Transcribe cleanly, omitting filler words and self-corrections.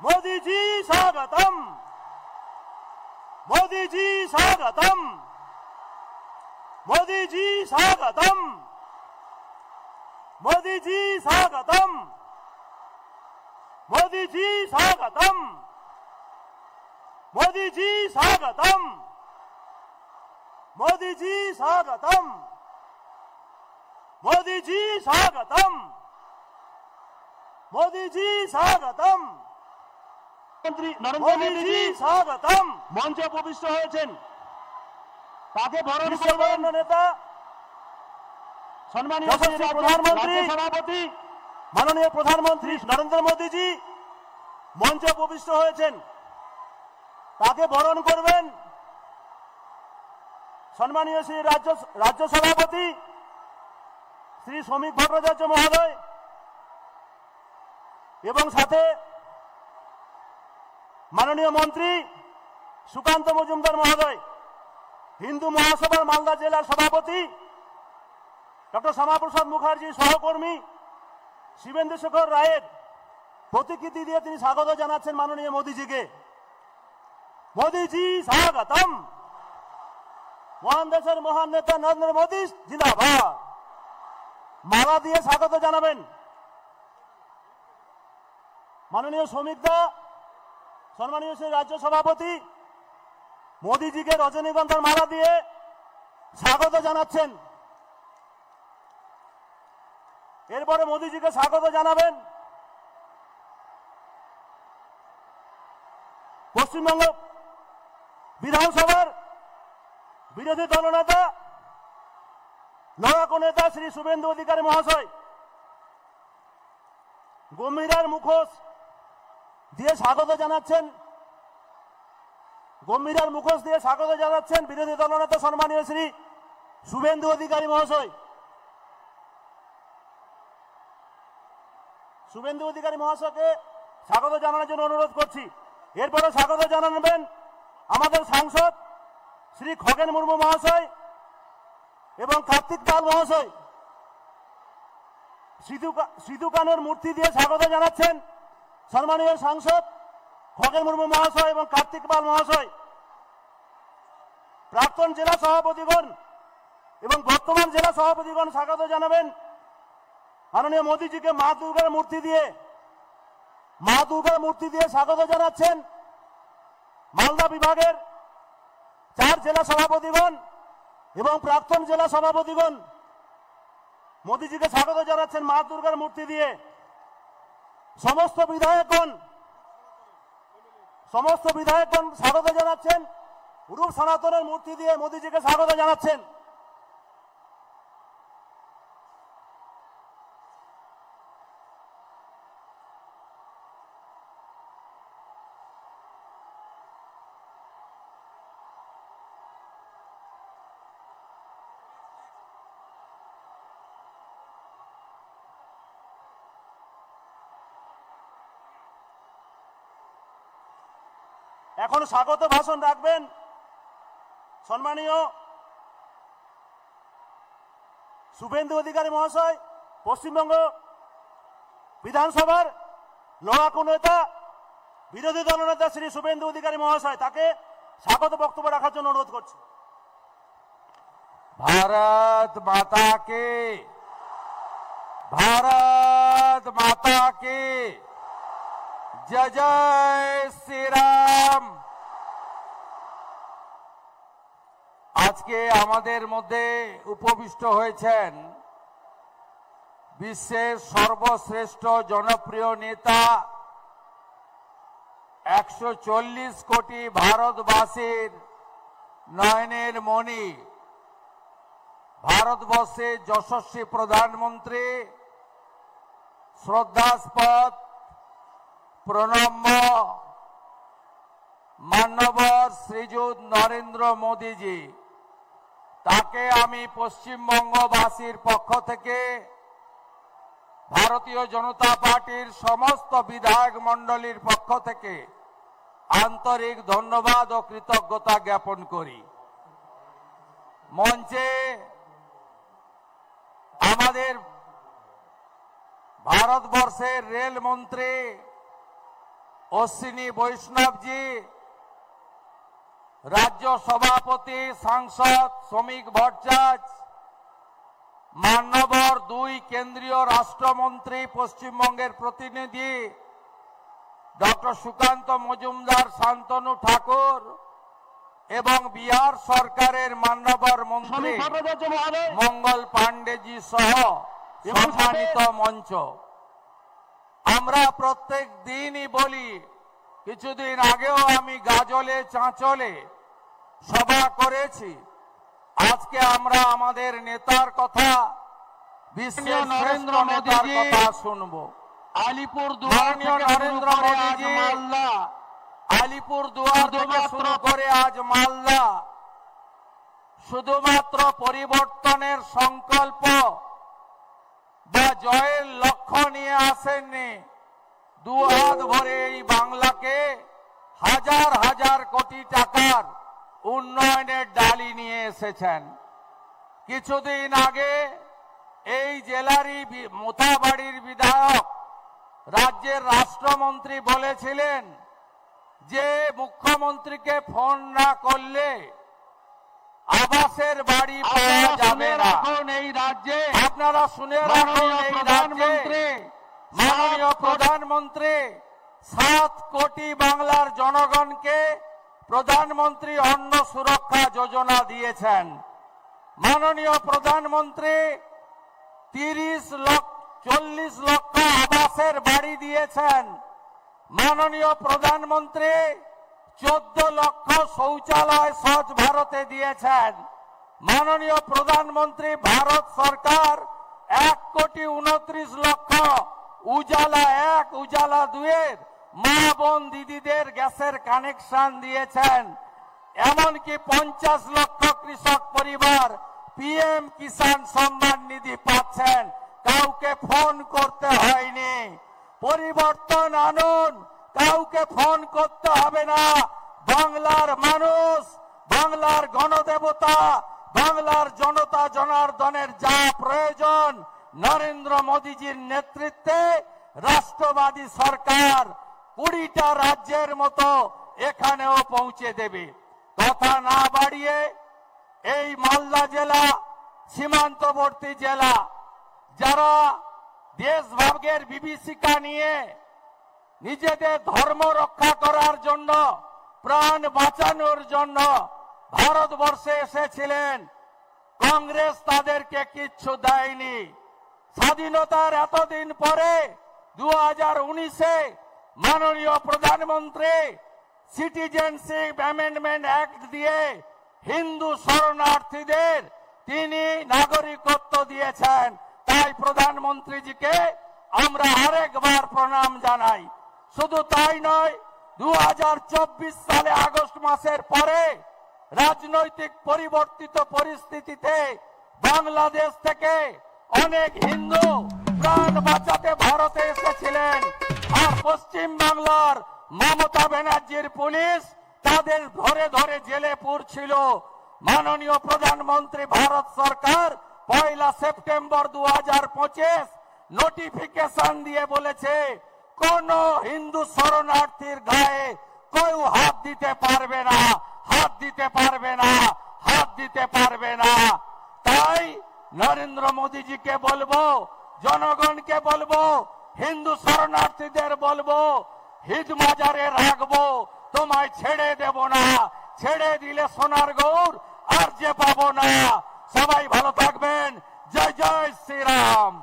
मोदी जी स्वागतम, मोदी जी स्वागतम, मोदी जी स्वागतम, मोदी जी स्वागतम, मोदी जी स्वागतम, मोदी जी स्वागतम, मोदी जी स्वागतम, मोदी जी स्वागतम, मोदी जी स्वागतम, মন্ত্রী নরেন্দ্র मोदी মোদী जी জি स्वागतम। মঞ্চে উপবিষ্ট হয়েছেন। তাকে বরণ করবেন বিশ্ববরেণ্য নেতা সম্মানীয় যশস্বী রাজ্য প্রধানমন্ত্রী সভাপতি মাননীয় প্রধানমন্ত্রী নরেন্দ্র মোদীজি মঞ্চে উপবিষ্ট হয়েছেন। তাকে বরণ করবেন সম্মানীয় শ্রী রাজ্য সভাপতি শ্রী শ্রমিক ভট্টাচার্য মহোদয় এবং সাথে মাননীয় মন্ত্রী সুকান্ত মজুমদার মহোদয়, হিন্দু মহাসভার মালদা জেলার সভাপতি ডক্টর শ্যামাপ্রসাদ মুখার্জি সহকর্মী শিবেন্দ্র শেখর রায়ের প্রতিকৃতি দিয়ে তিনি স্বাগত জানাচ্ছেন মাননীয় মোদীজিকে। মোদীজি স্বাগতম। মহান দেশের মহান নেতা নরেন্দ্র মোদী জিন্দাবাদ। মালা দিয়ে স্বাগত জানাবেন মাননীয় শ্রমিক দা, সম্মানীয় শ্রী রাজ্য সভাপতি মোদীজিকে রজনীগন্ধার মালা দিয়ে স্বাগত জানাচ্ছেন। এরপরে মোদীজিকে স্বাগত জানাবেন পশ্চিমবঙ্গ বিধানসভার বিরোধী দলনেতা লড়াকু নেতা শ্রী শুভেন্দু অধিকারী মহাশয়। গম্ভীরার মুখোশ দিয়ে স্বাগত জানাচ্ছেন, গম্ভীরার মুখোশ দিয়ে স্বাগত জানাচ্ছেন বিরোধী দলনেতা সম্মানীয় শ্রী শুভেন্দু অধিকারী মহাশয়। শুভেন্দু অধিকারী মহাশয়কে স্বাগত জানানোর জন্য অনুরোধ করছি। এরপরে স্বাগত জানাবেন আমাদের সাংসদ শ্রী খগেন মুর্মু মহাশয় এবং কার্তিক পাল মহাশয়। সিধু কানুর মূর্তি দিয়ে স্বাগত জানাচ্ছেন সম্মানীয় সাংসদ খগেন মুর্মু মহাশয় এবং কার্তিক পাল মহাশয়। প্রাক্তন জেলা সভাপতিগণ এবং বর্তমান জেলা সভাপতিগণ স্বাগত জানাবেন মাননীয় মোদীজিকে। মা দুর্গার মূর্তি দিয়ে স্বাগত জানাচ্ছেন মালদা বিভাগের 4 জেলা সভাপতিগণ এবং প্রাক্তন জেলা সভাপতিগণ মোদীজিকে স্বাগত জানাচ্ছেন মা দুর্গার মূর্তি দিয়ে। সমস্ত বিধায়কগণ স্বাগত জানাচ্ছেন রূপ সনাতনের মূর্তি দিয়ে মোদীজিকে স্বাগত জানাচ্ছেন। এখন স্বাগত ভাষণ রাখবেন সম্মানীয় শুভেন্দু অধিকারী মহাশয়, পশ্চিমবঙ্গ বিধানসভার লড়াকু নেতা বিরোধী দলনেতা শ্রী শুভেন্দু অধিকারী মহাশয়। তাকে স্বাগত বক্তব্য রাখার জন্য অনুরোধ করছি। भारत माता की, भारत माता की जय जय श्री राम। আজকে আমাদের মধ্যে উপবিষ্ট হয়েছেন বিশ্বের সর্বশ্রেষ্ঠ জনপ্রিয় নেতা, 140 কোটি ভারতবাসীর নয়নের মণি, ভারতবর্ষের যশস্বী প্রধানমন্ত্রী, শ্রদ্ধাস্পদ প্রণম্য মান্যবর শ্রীযুত নরেন্দ্র মোদীজি। তাকে আমি পশ্চিমবঙ্গবাসীর পক্ষ থেকে ভারতীয় জনতা পার্টির সমস্ত বিধায়ক মণ্ডলীর পক্ষ থেকে আন্তরিক ধন্যবাদ ও কৃতজ্ঞতা জ্ঞাপন করি। মঞ্চে আমাদের ভারতবর্ষের রেলমন্ত্রী অশ্বিনী বৈষ্ণবজি, রাজ্য সভাপতি সাংসদ শ্রমিক ভট্টাচার্য, মান্যবর 2 কেন্দ্রীয় রাষ্ট্রমন্ত্রী পশ্চিমবঙ্গের প্রতিনিধি ডক্টর সুকান্ত মজুমদার, শান্তনু ঠাকুর এবং বিহার সরকারের মান্যবর মন্ত্রী মঙ্গল পাণ্ডেজি সহ সম্মানিত মঞ্চ। আমরা প্রত্যেক দিনই বলি, কিছুদিন আগেও আমি গাজলে চাঁচলে সভা করেছি, আজকে আমরা আমাদের নেতার কথা, বিশ্বের নরেন্দ্র মোদীর কথা শুনবো। আলিপুরদুয়ার নরেন্দ্র মোদীজি মালদা, আলিপুরদুয়ার থেকে শুরু করে আজ মালদা শুধুমাত্র পরিবর্তনের সংকল্প বা জয়ের লক্ষ্য নিয়ে আসেননি, 2 হাত ভরে এই বাংলাকে হাজার হাজার কোটি টাকার উন্নয়নের ডালি নিয়ে এসেছেন। কিছুদিন আগে এই জেলারই মোথাবাড়ির বিধায়ক রাজ্যের রাষ্ট্রমন্ত্রী বলেছিলেন যে মুখ্যমন্ত্রীকে ফোন না করলে আবাসের বাড়ি পাওয়া যাবে না। এই রাজ্যে আপনারা শুনে রাখুন, এই রাজ্যে মাননীয় প্রধানমন্ত্রী 7 কোটি বাংলার জনগণকে প্রধানমন্ত্রী অন্ন সুরক্ষা যোজনা দিয়েছেন। মাননীয় প্রধানমন্ত্রী 40 লক্ষ আবাসের বাড়ি দিয়েছেন। মাননীয় প্রধানমন্ত্রী 14 লক্ষ শৌচালয় স্বচ্ছ ভারতে দিয়েছেন। মাননীয় প্রধানমন্ত্রী ভারত সরকার 1,29,00,000 উজালা 1 উজালা 2 এর মা বোন দিদিদের গ্যাসের কানেকশন দিয়েছেন। এমনকি 50 লক্ষ কৃষক পরিবার PM কিষাণ সম্মান নিধি পাচ্ছেন। কাউকে ফোন করতে হয়নি। পরিবর্তন আনুন, কাউকে ফোন করতে হবে না। বাংলার মানুষ, বাংলার গণদেবতা, বাংলার জনতা জনার্দনের যা প্রয়োজন, নরেন্দ্র মোদীজির নেতৃত্বে রাষ্ট্রবাদী সরকার 20টা রাজ্যের মতো এখানেও পৌঁছে দেবে। কথা না বাড়িয়ে এই মালদা জেলা সীমান্তবর্তী জেলা, যারা দেশভাগের বিভীষিকা নিয়ে নিজেদের ধর্ম রক্ষা করার জন্য, প্রাণ বাঁচানোর জন্য ভারতবর্ষে এসেছিলেন, কংগ্রেস তাদেরকে কিচ্ছু দেয়নি। স্বাধীনতার এতদিন পরে 2019-এ মাননীয় প্রধানমন্ত্রী সিটিজেনশিপ অ্যামেন্ডমেন্ট অ্যাক্ট দিয়ে হিন্দু শরণার্থীদের তিনি নাগরিকত্ব দিয়েছেন। তাই প্রধানমন্ত্রীজিকে আমরা আরেকবার প্রণাম জানাই। শুধু তাই নয়, 2024 সালে আগস্ট মাসের পরে রাজনৈতিক পরিবর্তিত পরিস্থিতিতে বাংলাদেশ থেকে অনেক হিন্দু প্রাণ বাঁচাতে ভারতে এসেছিলেন। আর পশ্চিম বাংলার মমতা ব্যানার্জির পুলিশ তাদের ধরে ধরে জেলে পুরছিল। মাননীয় প্রধানমন্ত্রী ভারত সরকার 1 সেপ্টেম্বর 2025 নোটিফিকেশন দিয়ে বলেছে, কোন হিন্দু শরণার্থীর গায়ে কেউ হাত দিতে পারবে না, হাত দিতে পারবে না, হাত দিতে পারবে না। তাই নরেন্দ্র মোদীজিকে বলবো, জনগণকে বলবো, হিন্দু শরণার্থীদের বলবো, হিদ মাজারে রাখবো, তোমায় ছেড়ে দেব না। ছেড়ে দিলে সোনার গৌর আর যে পাবো না। সবাই ভালো থাকবেন। জয় জয় শ্রীরাম।